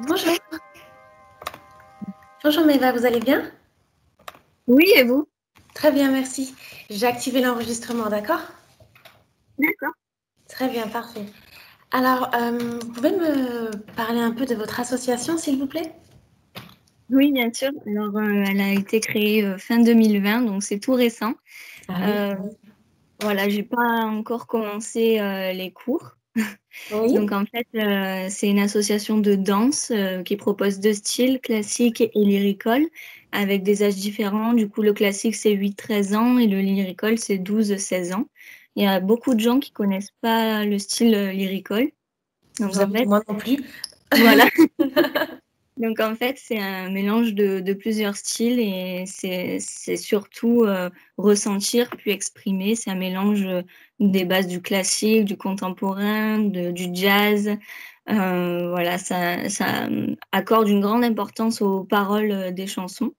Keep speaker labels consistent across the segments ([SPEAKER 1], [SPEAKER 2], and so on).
[SPEAKER 1] Bonjour. Bonjour Maëva, vous allez bien?
[SPEAKER 2] Oui, et vous?
[SPEAKER 1] Très bien, merci. J'ai activé l'enregistrement, d'accord?
[SPEAKER 2] D'accord.
[SPEAKER 1] Très bien, parfait. Alors, vous pouvez me parler un peu de votre association, s'il vous plaît?
[SPEAKER 2] Oui, bien sûr. Alors, elle a été créée fin 2020, donc c'est tout récent.
[SPEAKER 1] Ah oui.
[SPEAKER 2] Euh, voilà, j'ai pas encore commencé les cours.
[SPEAKER 1] Oui.
[SPEAKER 2] Donc, en fait, c'est une association de danse qui propose deux styles, classique et lyrical, avec des âges différents. Du coup, le classique, c'est 8-13 ans et le lyrical, c'est 12-16 ans. Il y a beaucoup de gens qui connaissent pas le style lyrical.
[SPEAKER 1] Je
[SPEAKER 2] Donc,
[SPEAKER 1] vous
[SPEAKER 2] en
[SPEAKER 1] avoue que
[SPEAKER 2] fait,
[SPEAKER 1] moi non plus.
[SPEAKER 2] voilà. Donc en fait, c'est un mélange de plusieurs styles et c'est surtout ressentir puis exprimer. C'est un mélange des bases du classique, du contemporain, du jazz. Voilà, ça accorde une grande importance aux paroles des chansons.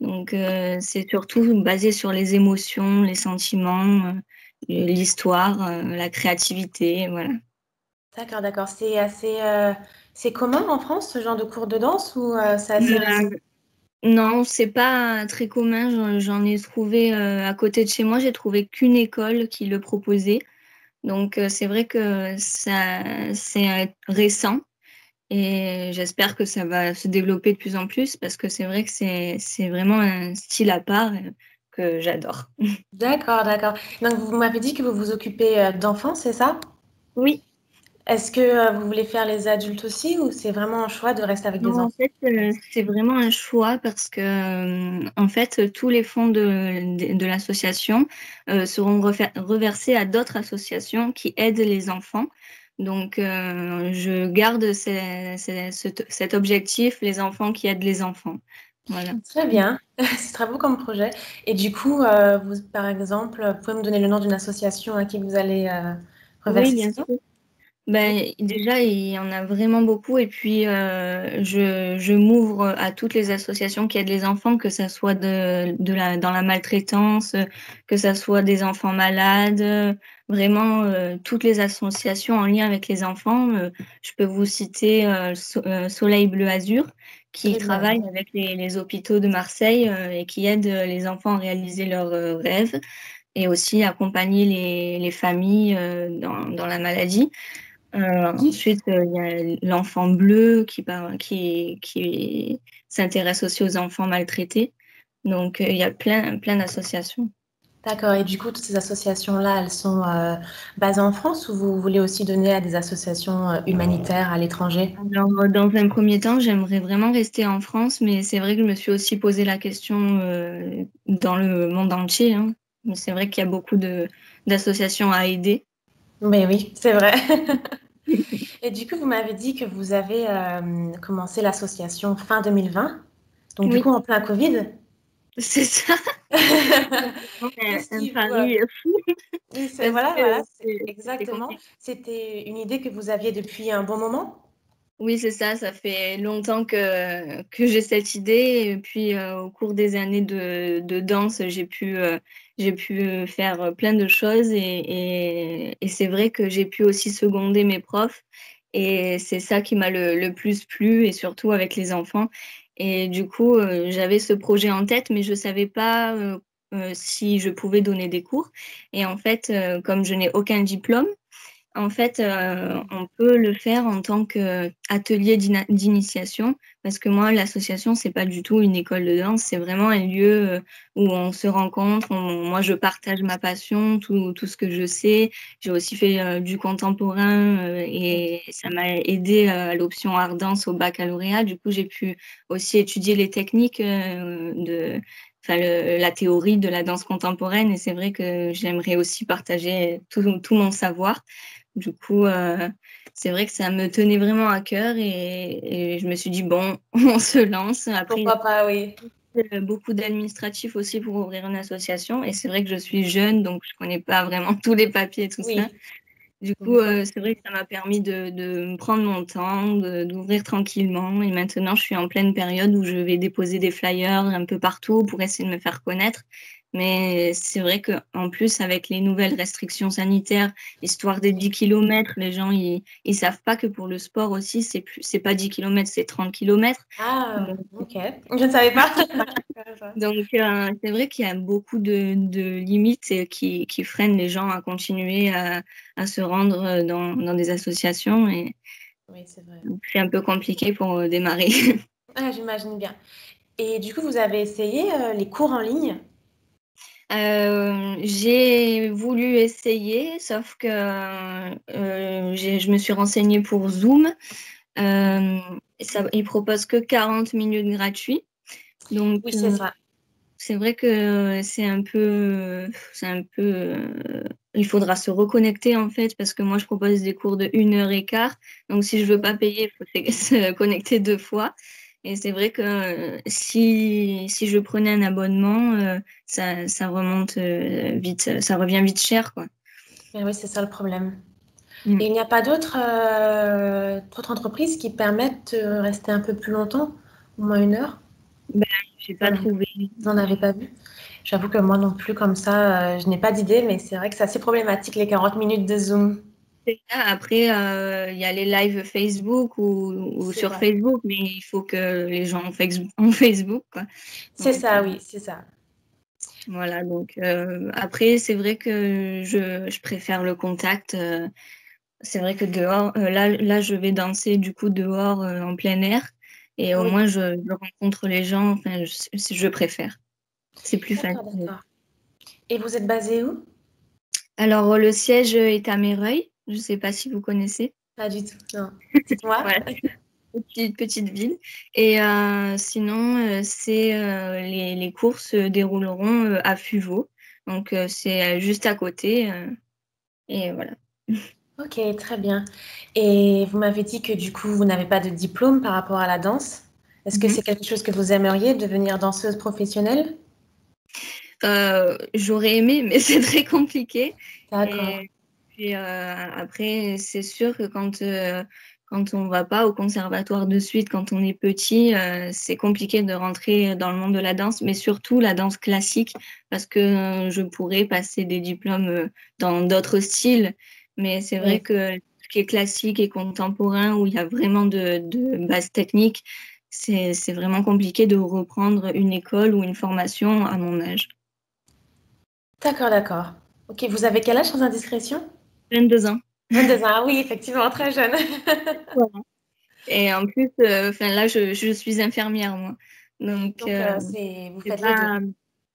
[SPEAKER 2] Donc c'est surtout basé sur les émotions, les sentiments, l'histoire, la créativité, voilà.
[SPEAKER 1] D'accord, d'accord. C'est assez, c'est commun en France, ce genre de cours de danse, ou c'est assez récent?
[SPEAKER 2] Euh, Non, c'est pas très commun. J'en ai trouvé à côté de chez moi, j'ai trouvé qu'une école qui le proposait. Donc c'est vrai que ça c'est récent et j'espère que ça va se développer de plus en plus parce que c'est vrai que c'est vraiment un style à part que j'adore.
[SPEAKER 1] D'accord, d'accord. Donc, vous m'avez dit que vous vous occupez d'enfants, c'est ça?
[SPEAKER 2] Oui.
[SPEAKER 1] Est-ce que vous voulez faire les adultes aussi, ou c'est vraiment un choix de rester avec des
[SPEAKER 2] Non, en
[SPEAKER 1] enfants?
[SPEAKER 2] fait, c'est vraiment un choix parce que, en fait, tous les fonds de l'association seront reversés à d'autres associations qui aident les enfants. Donc, je garde cet objectif, les enfants qui aident les enfants. Voilà.
[SPEAKER 1] Très bien, c'est très beau comme projet. Et du coup, vous, par exemple, pouvez me donner le nom d'une association à qui vous allez
[SPEAKER 2] Oui,
[SPEAKER 1] reverser
[SPEAKER 2] bien
[SPEAKER 1] ces fonds?
[SPEAKER 2] sûr. Ben, déjà, il y en a vraiment beaucoup et puis je m'ouvre à toutes les associations qui aident les enfants, que ça soit dans la maltraitance, que ça soit des enfants malades, vraiment toutes les associations en lien avec les enfants. Je peux vous citer Soleil Bleu Azur, qui
[SPEAKER 1] Très bien.
[SPEAKER 2] travaille avec les hôpitaux de Marseille et qui aide les enfants à réaliser leurs rêves et aussi accompagner les familles dans la maladie. Ensuite, il y a l'enfant bleu qui s'intéresse aussi aux enfants maltraités. Donc, il y a plein d'associations.
[SPEAKER 1] D'accord. Et du coup, toutes ces associations-là, elles sont basées en France, ou vous voulez aussi donner à des associations humanitaires à l'étranger?
[SPEAKER 2] Alors, dans un premier temps, j'aimerais vraiment rester en France, mais c'est vrai que je me suis aussi posé la question dans le monde entier, hein. Mais c'est vrai qu'il y a beaucoup d'associations à aider.
[SPEAKER 1] Mais oui, c'est vrai. Et du coup, vous m'avez dit que vous avez commencé l'association fin 2020, donc du coup
[SPEAKER 2] Oui,
[SPEAKER 1] en plein Covid.
[SPEAKER 2] c'est ça. C'est vraiment
[SPEAKER 1] Qu'est-ce
[SPEAKER 2] un
[SPEAKER 1] qui vous...
[SPEAKER 2] pari fou
[SPEAKER 1] Oui, c'est
[SPEAKER 2] parce
[SPEAKER 1] voilà,
[SPEAKER 2] que
[SPEAKER 1] voilà,
[SPEAKER 2] c'était
[SPEAKER 1] exactement.
[SPEAKER 2] compliqué.
[SPEAKER 1] C'était une idée que vous aviez depuis un bon moment?
[SPEAKER 2] Oui, c'est ça, ça fait longtemps que j'ai cette idée. Et puis, au cours des années de danse, j'ai pu faire plein de choses. Et c'est vrai que j'ai pu aussi seconder mes profs. Et c'est ça qui m'a le plus plu, et surtout avec les enfants. Et du coup, j'avais ce projet en tête, mais je ne savais pas si je pouvais donner des cours. Et en fait, comme je n'ai aucun diplôme, en fait, on peut le faire en tant qu'atelier d'initiation, parce que moi, l'association, c'est pas du tout une école de danse, c'est vraiment un lieu où on se rencontre. Moi, je partage ma passion, tout ce que je sais. J'ai aussi fait du contemporain et ça m'a aidé à l'option art danse au baccalauréat. Du coup, j'ai pu aussi étudier les techniques enfin, la théorie de la danse contemporaine. Et c'est vrai que j'aimerais aussi partager tout mon savoir. Du coup, c'est vrai que ça me tenait vraiment à cœur et je me suis dit, bon, on se lance. Après,
[SPEAKER 1] Pourquoi pas, oui.
[SPEAKER 2] il y a beaucoup d'administratifs aussi pour ouvrir une association et c'est vrai que je suis jeune, donc je connais pas vraiment tous les papiers et tout ça.
[SPEAKER 1] Oui.
[SPEAKER 2] Du coup, c'est vrai que ça m'a permis de me prendre mon temps, d'ouvrir tranquillement et maintenant, je suis en pleine période où je vais déposer des flyers un peu partout pour essayer de me faire connaître. Mais c'est vrai qu'en plus, avec les nouvelles restrictions sanitaires, l'histoire des 10 kilomètres, les gens, ils savent pas que pour le sport aussi, c'est pas 10 kilomètres, c'est 30 kilomètres.
[SPEAKER 1] Ah, ok. Je ne savais pas.
[SPEAKER 2] Donc, c'est vrai qu'il y a beaucoup de limites qui freinent les gens à continuer à se rendre dans des associations et
[SPEAKER 1] Oui, c'est vrai.
[SPEAKER 2] c'est un peu compliqué pour démarrer.
[SPEAKER 1] Ah, j'imagine bien. Et du coup, vous avez essayé les cours en ligne?
[SPEAKER 2] J'ai voulu essayer, sauf que je me suis renseignée pour Zoom. Il propose que 40 minutes gratuits. Donc,
[SPEAKER 1] Oui, c'est ça.
[SPEAKER 2] c'est vrai que il faudra se reconnecter en fait, parce que moi je propose des cours de 1 heure et quart. Donc, si je veux pas payer, il faut se connecter 2 fois. Et c'est vrai que si je prenais un abonnement, ça remonte vite, ça revient vite cher, quoi.
[SPEAKER 1] Mais oui, c'est ça le problème.
[SPEAKER 2] Mm.
[SPEAKER 1] Et il n'y a pas d'autres entreprises qui permettent de rester un peu plus longtemps, au moins 1 heure?
[SPEAKER 2] Ben, j'ai
[SPEAKER 1] Vous
[SPEAKER 2] pas trouvé.
[SPEAKER 1] n'en avez pas vu? J'avoue que moi non plus, comme ça, je n'ai pas d'idée, mais c'est vrai que c'est assez problématique les 40 minutes de Zoom.
[SPEAKER 2] C'est ça. Après, il y a les lives Facebook ou
[SPEAKER 1] C'est
[SPEAKER 2] sur
[SPEAKER 1] vrai.
[SPEAKER 2] Facebook, mais il faut que les gens ont Facebook, quoi.
[SPEAKER 1] C'est
[SPEAKER 2] Donc,
[SPEAKER 1] ça, oui, c'est ça.
[SPEAKER 2] voilà. Donc, après, c'est vrai que je préfère le contact. C'est vrai que dehors, là, je vais danser du coup dehors en plein air et au
[SPEAKER 1] Oui,
[SPEAKER 2] moins je rencontre les gens. Enfin, je préfère. C'est plus
[SPEAKER 1] d'accord,
[SPEAKER 2] facile.
[SPEAKER 1] d'accord. Et vous êtes basé où?
[SPEAKER 2] Alors, le siège est à Méreuil. Je ne sais pas si vous connaissez.
[SPEAKER 1] Pas du tout, non. Dites-moi.
[SPEAKER 2] Voilà, petite ville. Et sinon, les cours se dérouleront à Fuveau. Donc, c'est juste à côté. Et voilà.
[SPEAKER 1] Ok, très bien. Et vous m'avez dit que du coup, vous n'avez pas de diplôme par rapport à la danse. Est-ce que
[SPEAKER 2] Mhm.
[SPEAKER 1] c'est quelque chose que vous aimeriez, devenir danseuse professionnelle?
[SPEAKER 2] J'aurais aimé, mais c'est très compliqué.
[SPEAKER 1] D'accord.
[SPEAKER 2] Et puis après, c'est sûr que quand on va pas au conservatoire de suite, quand on est petit, c'est compliqué de rentrer dans le monde de la danse, mais surtout la danse classique, parce que je pourrais passer des diplômes dans d'autres styles. Mais c'est vrai
[SPEAKER 1] Oui.
[SPEAKER 2] que ce qui est classique et contemporain, où il y a vraiment de bases techniques, c'est vraiment compliqué de reprendre une école ou une formation à mon âge.
[SPEAKER 1] D'accord, d'accord. Ok, vous avez quel âge sans indiscrétion?
[SPEAKER 2] 22 ans.
[SPEAKER 1] 22 ans. Ah oui, effectivement, très jeune.
[SPEAKER 2] Voilà. Et en plus, enfin là, je suis infirmière, moi. Donc,
[SPEAKER 1] Donc, vous
[SPEAKER 2] c'est
[SPEAKER 1] faites les deux.
[SPEAKER 2] pas,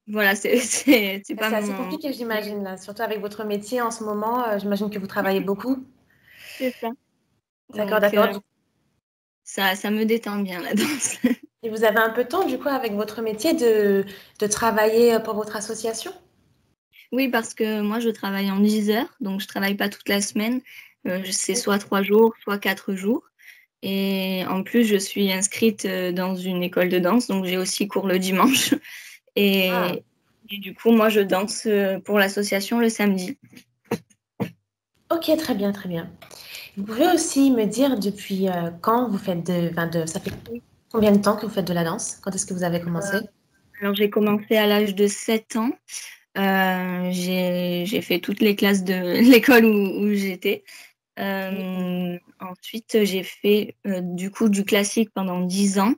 [SPEAKER 2] voilà, c'est
[SPEAKER 1] Ah,
[SPEAKER 2] pas
[SPEAKER 1] c'est assez
[SPEAKER 2] mon.
[SPEAKER 1] compliqué, j'imagine, là. Surtout avec votre métier en ce moment, j'imagine que vous travaillez beaucoup.
[SPEAKER 2] C'est ça.
[SPEAKER 1] D'accord,
[SPEAKER 2] Donc,
[SPEAKER 1] d'accord.
[SPEAKER 2] ça me détend bien, la danse.
[SPEAKER 1] Et vous avez un peu de temps, du coup, avec votre métier, de travailler pour votre association?
[SPEAKER 2] Oui, parce que moi, je travaille en 10 heures, donc je travaille pas toute la semaine. C'est soit 3 jours, soit 4 jours. Et en plus, je suis inscrite dans une école de danse, donc j'ai aussi cours le dimanche.
[SPEAKER 1] Ah,
[SPEAKER 2] Et du coup, moi, je danse pour l'association le samedi.
[SPEAKER 1] ok, très bien, très bien. Vous pouvez aussi me dire depuis quand vous faites ça fait combien de temps que vous faites de la danse? Quand est-ce que vous avez commencé?
[SPEAKER 2] Alors, j'ai commencé à l'âge de 7 ans. J'ai fait toutes les classes de l'école où j'étais. Ensuite, j'ai fait du coup du classique pendant 10 ans.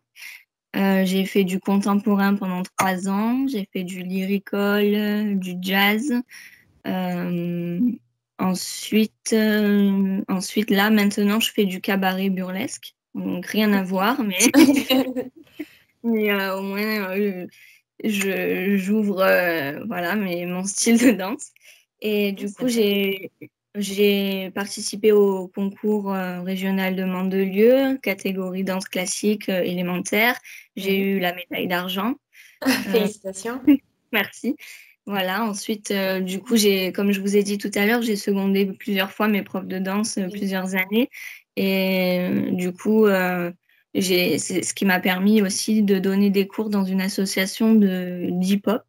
[SPEAKER 2] J'ai fait du contemporain pendant 3 ans. J'ai fait du lyrical, du jazz. Euh, ensuite, là, maintenant, je fais du cabaret burlesque. Donc, rien à voir, mais, mais au moins, j'ouvre voilà, mon style de danse. Et
[SPEAKER 1] Oui,
[SPEAKER 2] du
[SPEAKER 1] c'est
[SPEAKER 2] coup,
[SPEAKER 1] bien.
[SPEAKER 2] j'ai participé au concours régional de Mandelieu, catégorie danse classique élémentaire. J'ai
[SPEAKER 1] Oui.
[SPEAKER 2] eu la médaille d'argent. Euh,
[SPEAKER 1] Félicitations.
[SPEAKER 2] Merci. Voilà. Ensuite, du coup, comme je vous ai dit tout à l'heure, j'ai secondé plusieurs fois mes profs de danse,
[SPEAKER 1] Oui.
[SPEAKER 2] plusieurs années. Et du coup, c'est ce qui m'a permis aussi de donner des cours dans une association d'hip-hop.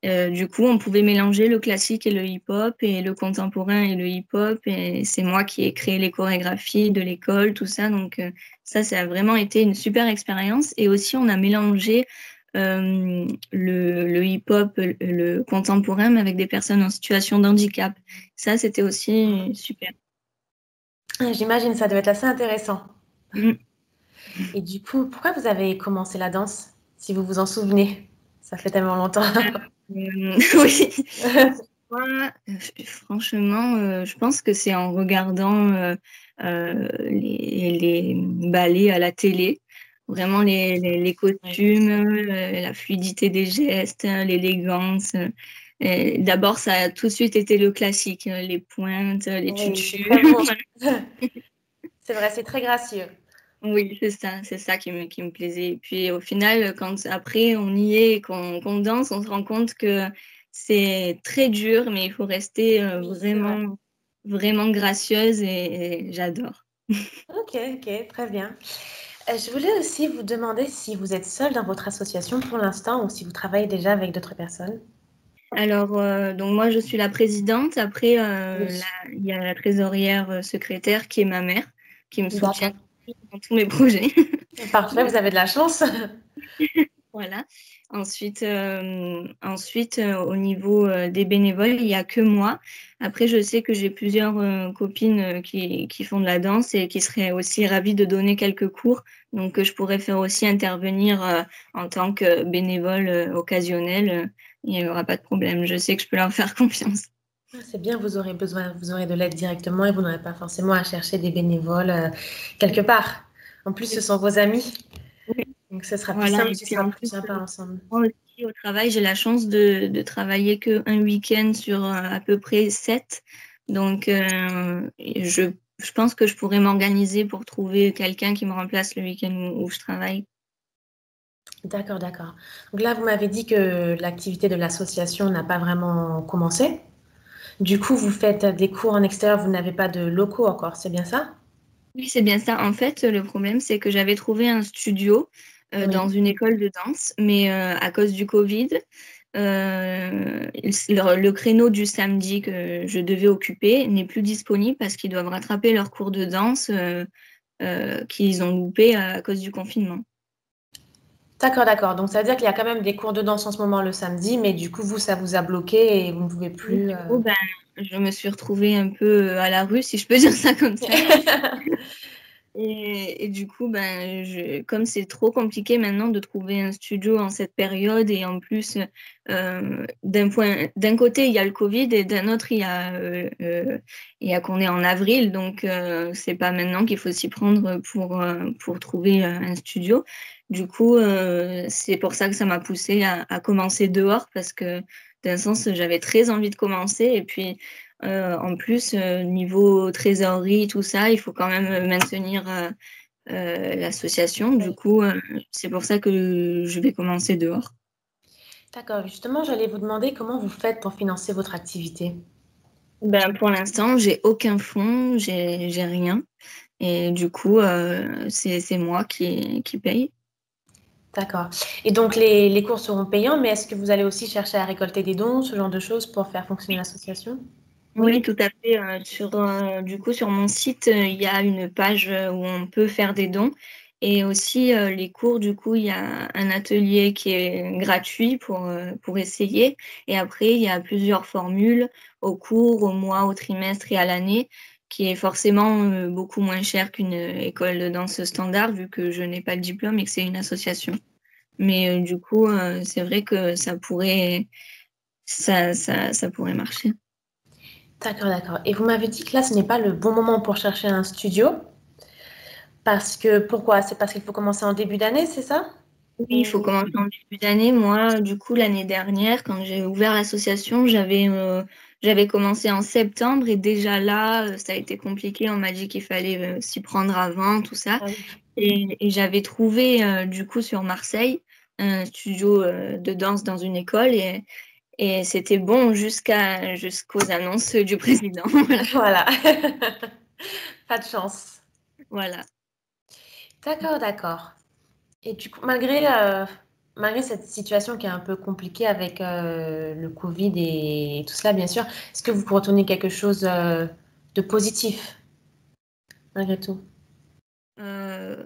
[SPEAKER 2] Du coup, on pouvait mélanger le classique et le hip-hop et le contemporain et le hip-hop. Et c'est moi qui ai créé les chorégraphies de l'école, tout ça. Donc, ça a vraiment été une super expérience. Et aussi, on a mélangé le hip-hop, le contemporain, mais avec des personnes en situation de handicap. Ça, c'était aussi super.
[SPEAKER 1] J'imagine, ça doit être assez intéressant.
[SPEAKER 2] Mm.
[SPEAKER 1] Et du coup, pourquoi vous avez commencé la danse, si vous vous en souvenez? Ça fait tellement longtemps.
[SPEAKER 2] Oui. Moi, franchement, je pense que c'est en regardant les ballets à la télé. Vraiment les costumes, la fluidité des gestes, l'élégance. D'abord, ça a tout de suite été le classique, les pointes, les
[SPEAKER 1] Oui, c'est
[SPEAKER 2] tutus.
[SPEAKER 1] très beau. C'est vrai, c'est très gracieux.
[SPEAKER 2] Oui, c'est ça qui me plaisait. Et puis au final, quand après on y est et qu'on danse, on se rend compte que c'est très dur, mais il faut rester
[SPEAKER 1] Oui, c'est vrai.
[SPEAKER 2] vraiment gracieuse et j'adore.
[SPEAKER 1] Ok, ok, très bien. Je voulais aussi vous demander si vous êtes seule dans votre association pour l'instant ou si vous travaillez déjà avec d'autres personnes.
[SPEAKER 2] Alors, donc moi je suis la présidente. Après,
[SPEAKER 1] Oui.
[SPEAKER 2] il y a la trésorière secrétaire qui est ma mère, qui me soutient
[SPEAKER 1] D'accord.
[SPEAKER 2] dans tous mes projets.
[SPEAKER 1] Parfait, vous avez de la chance.
[SPEAKER 2] Voilà. Ensuite, au niveau des bénévoles, il n'y a que moi. Après, je sais que j'ai plusieurs copines qui font de la danse et qui seraient aussi ravies de donner quelques cours. Donc, je pourrais faire aussi intervenir en tant que bénévole occasionnel. Il n'y aura pas de problème. Je sais que je peux leur faire confiance.
[SPEAKER 1] Ah, c'est bien, vous aurez de l'aide directement et vous n'aurez pas forcément à chercher des bénévoles quelque part. En plus, ce sont vos amis,
[SPEAKER 2] Oui.
[SPEAKER 1] donc ce sera plus
[SPEAKER 2] Voilà.
[SPEAKER 1] simple,
[SPEAKER 2] Et
[SPEAKER 1] ce
[SPEAKER 2] puis
[SPEAKER 1] sera
[SPEAKER 2] en
[SPEAKER 1] plus
[SPEAKER 2] plus,
[SPEAKER 1] sympa ensemble.
[SPEAKER 2] moi aussi au travail, j'ai la chance de travailler qu'un week-end sur à peu près 7. Donc, je pense que je pourrais m'organiser pour trouver quelqu'un qui me remplace le week-end où je travaille.
[SPEAKER 1] D'accord, d'accord. Donc là, vous m'avez dit que l'activité de l'association n'a pas vraiment commencé. Du coup, vous faites des cours en extérieur, vous n'avez pas de locaux encore, c'est bien ça?
[SPEAKER 2] Oui, c'est bien ça. En fait, le problème, c'est que j'avais trouvé un studio dans
[SPEAKER 1] Oui.
[SPEAKER 2] une école de danse, mais à cause du Covid, le créneau du samedi que je devais occuper n'est plus disponible parce qu'ils doivent rattraper leurs cours de danse qu'ils ont loupés à cause du confinement.
[SPEAKER 1] D'accord, d'accord. Donc ça veut dire qu'il y a quand même des cours de danse en ce moment le samedi, mais du coup, vous, ça vous a bloqué et vous ne pouvez
[SPEAKER 2] Donc,
[SPEAKER 1] plus.
[SPEAKER 2] du coup, ben, je me suis retrouvée un peu à la rue, si je peux dire ça comme ça. Et du coup, ben, comme c'est trop compliqué maintenant de trouver un studio en cette période, et en plus, d'un côté, il y a le Covid, et d'un autre, il y a qu'on est en avril, donc c'est pas maintenant qu'il faut s'y prendre pour trouver un studio. Du coup, c'est pour ça que ça m'a poussée à commencer dehors, parce que d'un sens, j'avais très envie de commencer, et puis en plus, niveau trésorerie, tout ça, il faut quand même maintenir l'association. Du coup, c'est pour ça que je vais commencer dehors.
[SPEAKER 1] D'accord, justement, j'allais vous demander comment vous faites pour financer votre activité.
[SPEAKER 2] Ben, pour l'instant, j'ai aucun fonds, j'ai rien. Et du coup, c'est moi qui paye.
[SPEAKER 1] D'accord. Et donc les cours seront payants, mais est-ce que vous allez aussi chercher à récolter des dons, ce genre de choses pour faire fonctionner l'association?
[SPEAKER 2] Oui,
[SPEAKER 1] Oui?
[SPEAKER 2] tout à fait. Du coup, sur mon site, il y a une page où on peut faire des dons. Et aussi, les cours, du coup, il y a un atelier qui est gratuit pour essayer. Et après, il y a plusieurs formules au cours, au mois, au trimestre et à l'année, qui est forcément beaucoup moins cher qu'une école de danse standard, vu que je n'ai pas le diplôme et que c'est une association. Mais du coup, c'est vrai que ça pourrait marcher.
[SPEAKER 1] D'accord, d'accord. Et vous m'avez dit que là, ce n'est pas le bon moment pour chercher un studio, parce que pourquoi? C'est parce qu'il faut commencer en début d'année, c'est ça?
[SPEAKER 2] Oui, il faut
[SPEAKER 1] Ou...
[SPEAKER 2] commencer en début d'année. Moi, du coup, l'année dernière, quand j'ai ouvert l'association, j'avais commencé en septembre, et déjà là, ça a été compliqué. On m'a dit qu'il fallait s'y prendre avant, tout ça.
[SPEAKER 1] Ah oui.
[SPEAKER 2] Et j'avais trouvé, du coup, sur Marseille, un studio de danse dans une école, et c'était bon jusqu'aux annonces du président.
[SPEAKER 1] Voilà. Pas de chance.
[SPEAKER 2] Voilà.
[SPEAKER 1] D'accord, d'accord. Et du coup, malgré cette situation qui est un peu compliquée avec le Covid et tout cela, bien sûr, est-ce que vous retenez quelque chose de positif, malgré tout?
[SPEAKER 2] Euh,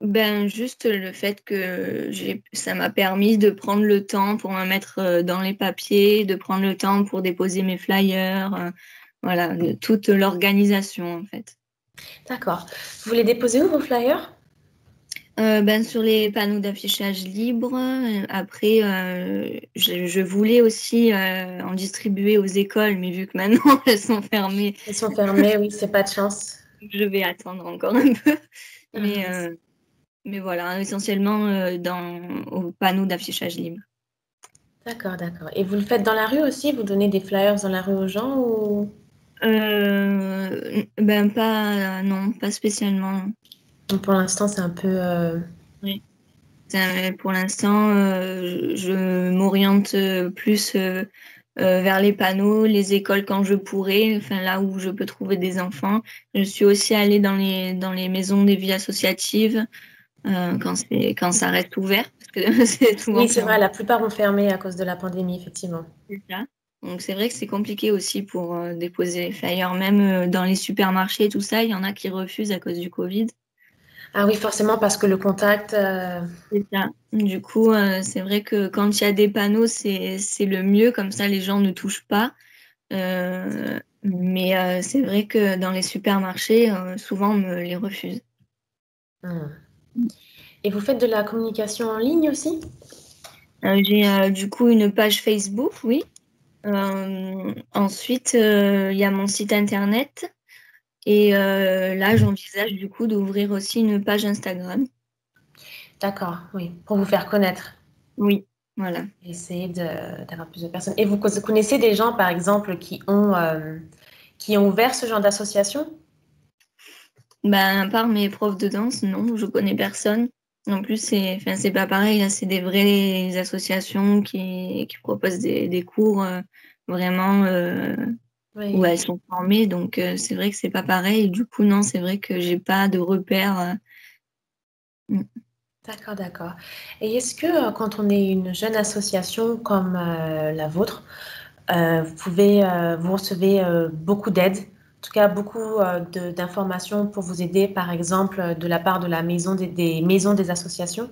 [SPEAKER 2] Ben, juste le fait que ça m'a permis de prendre le temps pour me mettre dans les papiers, de prendre le temps pour déposer mes flyers, voilà, toute l'organisation en fait.
[SPEAKER 1] D'accord. Vous les déposez où, vos flyers?
[SPEAKER 2] Ben, sur les panneaux d'affichage libre. Après, je voulais aussi en distribuer aux écoles, mais vu que maintenant elles sont fermées,
[SPEAKER 1] Ils sont fermés, oui, c'est pas de chance.
[SPEAKER 2] je vais attendre encore un peu.
[SPEAKER 1] Ah,
[SPEAKER 2] Mais,
[SPEAKER 1] mince.
[SPEAKER 2] mais voilà, essentiellement aux panneaux d'affichage libre.
[SPEAKER 1] D'accord, d'accord. Et vous le faites dans la rue aussi? Vous donnez des flyers dans la rue aux gens ou
[SPEAKER 2] Ben pas, non, pas spécialement.
[SPEAKER 1] pour l'instant c'est un peu
[SPEAKER 2] Oui. Pour l'instant, je m'oriente plus vers les panneaux, les écoles quand je pourrai, enfin là où je peux trouver des enfants. Je suis aussi allée dans les maisons des vies associatives quand ça reste ouvert, parce que c'est souvent
[SPEAKER 1] Oui, c'est vrai,
[SPEAKER 2] fermé.
[SPEAKER 1] la plupart ont fermé à cause de la pandémie, effectivement.
[SPEAKER 2] C'est ça. Donc c'est vrai que c'est compliqué aussi pour déposer les flyers, même dans les supermarchés, tout ça, il y en a qui refusent à cause du Covid.
[SPEAKER 1] Ah oui, forcément parce que le contact
[SPEAKER 2] C'est ça. Du coup, c'est vrai que quand il y a des panneaux, c'est le mieux, comme ça les gens ne touchent pas. Mais c'est vrai que dans les supermarchés, souvent on me les refuse.
[SPEAKER 1] hmm. Et vous faites de la communication en ligne aussi?
[SPEAKER 2] J'ai du coup une page Facebook, oui. Ensuite, il y a mon site internet. Et là, j'envisage du coup d'ouvrir aussi une page Instagram.
[SPEAKER 1] D'accord, oui, pour vous faire connaître.
[SPEAKER 2] Oui, voilà.
[SPEAKER 1] Essayer d'avoir plus de personnes. Et vous connaissez des gens, par exemple, qui ont ouvert ce genre d'association?
[SPEAKER 2] Ben, à part mes profs de danse, non, je connais personne. En plus, enfin, c'est pas pareil, là, c'est des vraies associations qui proposent des cours vraiment où
[SPEAKER 1] Oui.
[SPEAKER 2] elles sont formées. Donc, c'est vrai que c'est pas pareil. Du coup, non, c'est vrai que j'ai pas de repères. Mm.
[SPEAKER 1] D'accord, d'accord. Et est-ce que quand on est une jeune association comme la vôtre, vous recevez beaucoup d'aide, en tout cas beaucoup d'informations pour vous aider, par exemple, de la part de la maison des maisons des associations?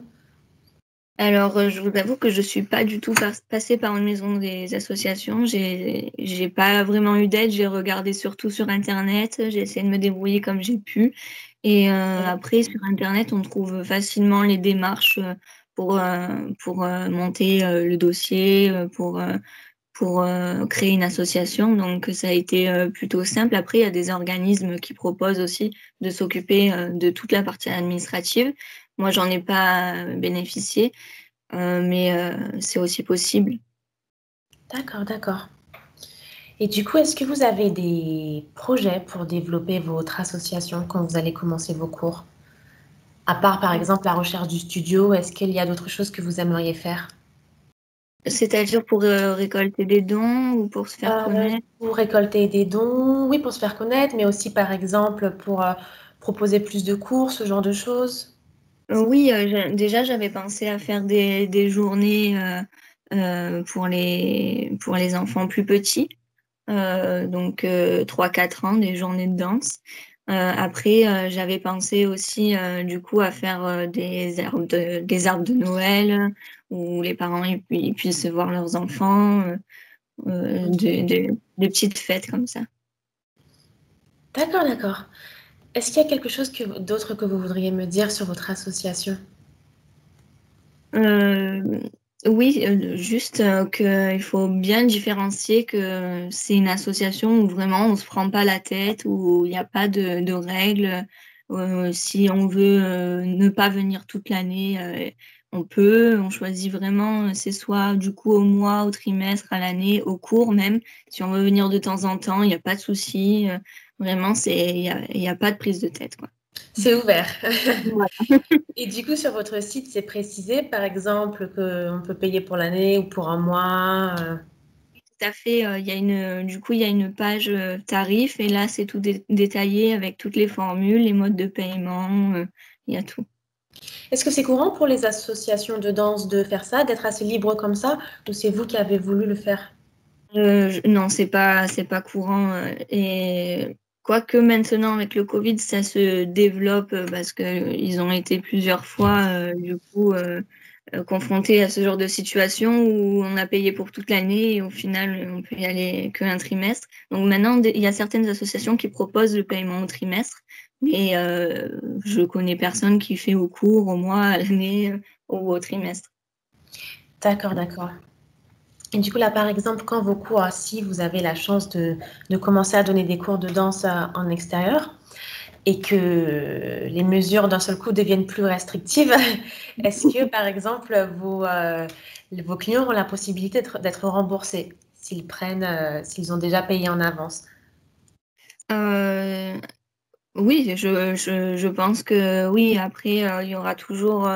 [SPEAKER 2] Alors, je vous avoue que je suis pas du tout passée par une maison des associations. J'ai pas vraiment eu d'aide. J'ai regardé surtout sur Internet. J'ai essayé de me débrouiller comme j'ai pu. Et après, sur Internet, on trouve facilement les démarches pour monter le dossier, pour créer une association. Donc, ça a été plutôt simple. Après, il y a des organismes qui proposent aussi de s'occuper de toute la partie administrative. Moi, j'en ai pas bénéficié. Mais c'est aussi possible.
[SPEAKER 1] D'accord, d'accord. Et du coup, est-ce que vous avez des projets pour développer votre association quand vous allez commencer vos cours? À part, par exemple, la recherche du studio, est-ce qu'il y a d'autres choses que vous aimeriez faire?
[SPEAKER 2] C'est-à-dire pour récolter des dons ou pour se faire connaître.
[SPEAKER 1] Pour récolter des dons, oui, pour se faire connaître, mais aussi, par exemple, pour proposer plus de cours, ce genre de choses.
[SPEAKER 2] Oui, déjà j'avais pensé à faire des journées pour les enfants plus petits, donc 3-4 ans, des journées de danse. Après, j'avais pensé aussi du coup à faire des arbres de Noël où les parents ils puissent voir leurs enfants,
[SPEAKER 1] Ok.
[SPEAKER 2] des petites fêtes comme ça.
[SPEAKER 1] D'accord, d'accord. Est-ce qu'il y a quelque chose d'autre que vous voudriez me dire sur votre association?
[SPEAKER 2] Euh, oui, juste qu'il faut bien différencier que c'est une association où vraiment on se prend pas la tête, où il n'y a pas de règles. Si on veut ne pas venir toute l'année, on peut. On choisit vraiment, c'est soit du coup au mois, au trimestre, à l'année, au cours même. Si on veut venir de temps en temps, il n'y a pas de souci. Vraiment, il y a pas de prise de tête, quoi.
[SPEAKER 1] C'est ouvert.
[SPEAKER 2] Voilà.
[SPEAKER 1] Et du coup, sur votre site, c'est précisé, par exemple, qu'on peut payer pour l'année ou pour un mois.
[SPEAKER 2] Tout à fait, du coup, il y a une page tarif et là, c'est tout détaillé avec toutes les formules, les modes de paiement, il y a tout.
[SPEAKER 1] Est-ce que c'est courant pour les associations de danse de faire ça, d'être assez libre comme ça, ou c'est vous qui avez voulu le faire?
[SPEAKER 2] Non, c'est pas courant. Et Quoique maintenant, avec le Covid, ça se développe parce qu'ils ont été plusieurs fois, du coup, confrontés à ce genre de situation où on a payé pour toute l'année et au final, on peut y aller qu'un trimestre. Donc maintenant, il y a certaines associations qui proposent le paiement au trimestre, mais je connais personne qui fait au cours, au mois, à l'année ou au trimestre.
[SPEAKER 1] D'accord, d'accord. Et du coup, là, par exemple, quand vos cours, si vous avez la chance de commencer à donner des cours de danse en extérieur et que les mesures d'un seul coup deviennent plus restrictives, est-ce que, par exemple, vos clients ont la possibilité d'être remboursés s'ils ont déjà payé en avance?
[SPEAKER 2] Euh, Oui, je pense que oui. Après, il y aura toujours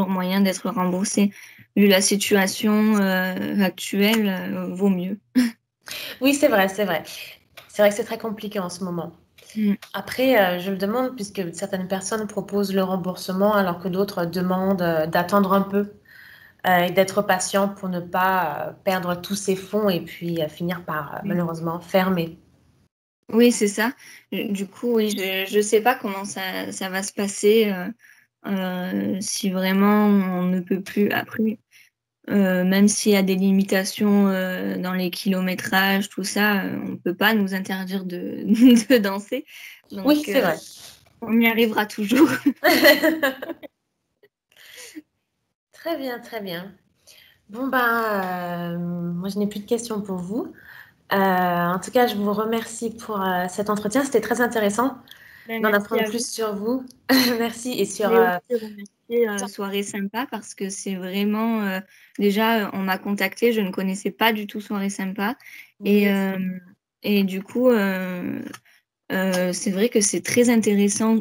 [SPEAKER 2] moyen d'être remboursé. Vu la situation actuelle, vaut mieux.
[SPEAKER 1] Oui, c'est vrai, c'est vrai. C'est vrai que c'est très compliqué en ce moment.
[SPEAKER 2] Mm.
[SPEAKER 1] Après, je me demande, puisque certaines personnes proposent le remboursement alors que d'autres demandent d'attendre un peu et d'être patient pour ne pas perdre tous ses fonds et puis finir par malheureusement fermer.
[SPEAKER 2] Oui, c'est ça. Du coup, oui, je sais pas comment ça va se passer si vraiment on ne peut plus. Après, même s'il y a des limitations dans les kilométrages, tout ça, on peut pas nous interdire de, de danser.
[SPEAKER 1] Oui,
[SPEAKER 2] Donc,
[SPEAKER 1] c'est vrai.
[SPEAKER 2] on y arrivera toujours.
[SPEAKER 1] Très bien, très bien. Bon, ben, moi, je n'ai plus de questions pour vous. En tout cas, je vous remercie pour cet entretien. C'était très intéressant
[SPEAKER 2] Ben,
[SPEAKER 1] d'en
[SPEAKER 2] merci
[SPEAKER 1] apprendre
[SPEAKER 2] à vous.
[SPEAKER 1] plus sur vous. Merci et
[SPEAKER 2] Je
[SPEAKER 1] sur...
[SPEAKER 2] voulais aussi remercier Soirée Sympa parce que c'est vraiment déjà on m'a contacté, je ne connaissais pas du tout Soirée Sympa et
[SPEAKER 1] Oui,
[SPEAKER 2] et du coup c'est vrai que c'est très intéressant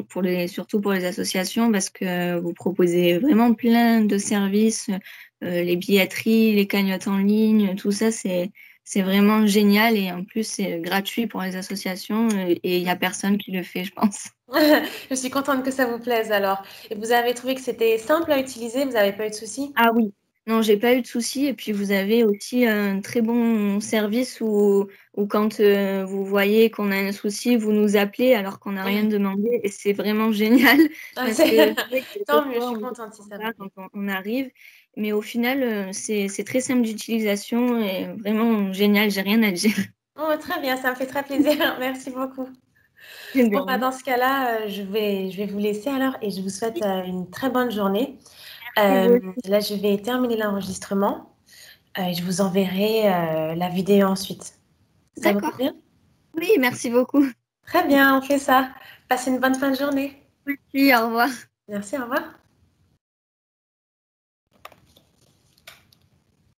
[SPEAKER 2] surtout pour les associations parce que vous proposez vraiment plein de services, les billetteries, les cagnottes en ligne, tout ça c'est vraiment génial et en plus c'est gratuit pour les associations et il n'y a personne qui le fait, je pense.
[SPEAKER 1] je suis contente que ça vous plaise alors. Et vous avez trouvé que c'était simple à utiliser, vous n'avez pas eu de soucis?
[SPEAKER 2] Ah oui, non, j'ai pas eu de soucis. Et puis vous avez aussi un très bon service où quand vous voyez qu'on a un souci, vous nous appelez alors qu'on n'a rien demandé. Et c'est vraiment génial
[SPEAKER 1] Ah,
[SPEAKER 2] parce que c'est vrai que des
[SPEAKER 1] Tant mieux, je
[SPEAKER 2] fois,
[SPEAKER 1] suis
[SPEAKER 2] on ne
[SPEAKER 1] contente si
[SPEAKER 2] comprend
[SPEAKER 1] ça vous
[SPEAKER 2] pas
[SPEAKER 1] plaît.
[SPEAKER 2] quand on arrive. Mais au final, c'est très simple d'utilisation et vraiment génial. J'ai rien à dire.
[SPEAKER 1] Oh, très bien, ça me fait très plaisir. Merci beaucoup. Bon, bah, dans ce cas-là, je vais vous laisser alors et je vous souhaite une très bonne journée.
[SPEAKER 2] Merci vous aussi.
[SPEAKER 1] Là, je vais terminer l'enregistrement et je vous enverrai la vidéo ensuite. Ça vous
[SPEAKER 2] D'accord.
[SPEAKER 1] convient?
[SPEAKER 2] Oui, merci beaucoup.
[SPEAKER 1] Très bien, on fait ça. Passez une bonne fin de journée.
[SPEAKER 2] Merci, au revoir.
[SPEAKER 1] Merci, au revoir.